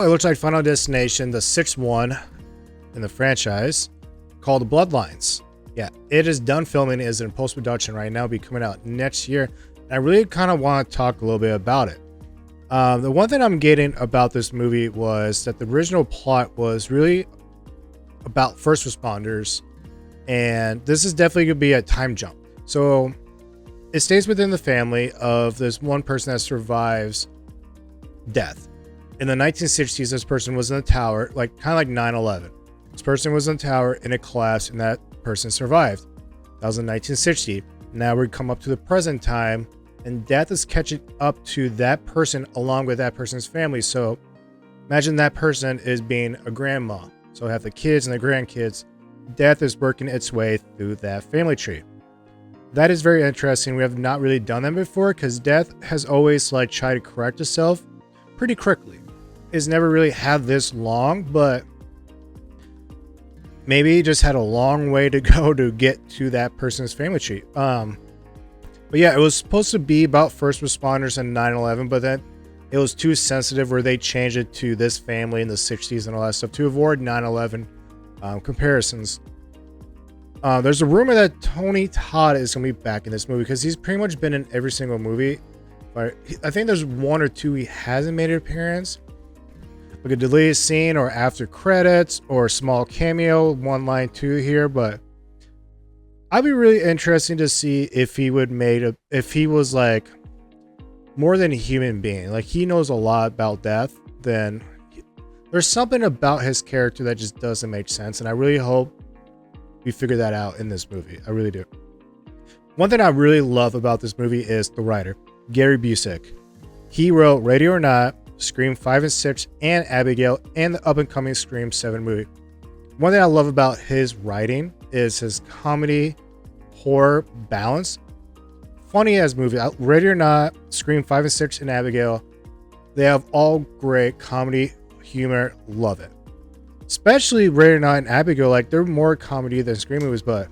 It looks like Final Destination, the sixth one in the franchise, called Bloodlines. Yeah, it is done filming, is in post-production right now, be coming out next year. And I really kind of want to talk a little bit about it. The one thing I'm getting about this movie was that the original plot was really about first responders, and this is definitely going to be a time jump. So it stays within the family of this one person that survives death. In the 1960s, this person was in the tower, kind of like 9/11. This person was in the tower and it collapsed, and that person survived. That was in 1960. Now we come up to the present time, and death is catching up to that person along with that person's family. So imagine that person is being a grandma. So have the kids and the grandkids. Death is working its way through that family tree. That is very interesting. We have not really done that before, because death has always tried to correct itself pretty quickly. It's never really had this long, but maybe it just had a long way to go to get to that person's family tree. But yeah, it was supposed to be about first responders in 9/11, but then it was too sensitive where they changed it to this family in the 60s and all that stuff to avoid 9/11 comparisons. There's a rumor that Tony Todd is going to be back in this movie, because he's pretty much been in every single movie. But I think there's one or two he hasn't made an appearance. Like a deleted scene or after credits or a small cameo, one line, two here. But I'd be really interested to see if he would if he was more than a human being. Like, he knows a lot about death. Then there's something about his character that just doesn't make sense. And I really hope we figure that out in this movie. I really do. One thing I really love about this movie is the writer, Gary Busek. He wrote Ready or Not, Scream 5 and 6, and Abigail, and the up-and-coming Scream 7 movie. One thing I love about his writing is his comedy horror balance. Funny as movie. Ready or Not, Scream 5 and 6, and Abigail, they have all great comedy humor. Love it. Especially Ready or Not and Abigail, they're more comedy than Scream movies, but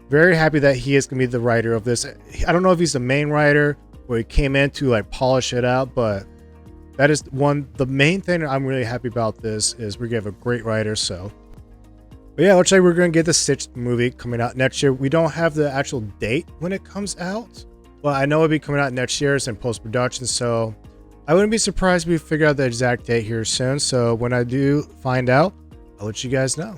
very happy that he is going to be the writer of this. I don't know if he's the main writer or he came in to polish it out, but that is the main thing I'm really happy about this is we have a great writer. So, but yeah, looks like we're going to get the sixth movie coming out next year. We don't have the actual date when it comes out, but I know it'll be coming out next year. It's in post-production, so I wouldn't be surprised if we figure out the exact date here soon. So when I do find out, I'll let you guys know.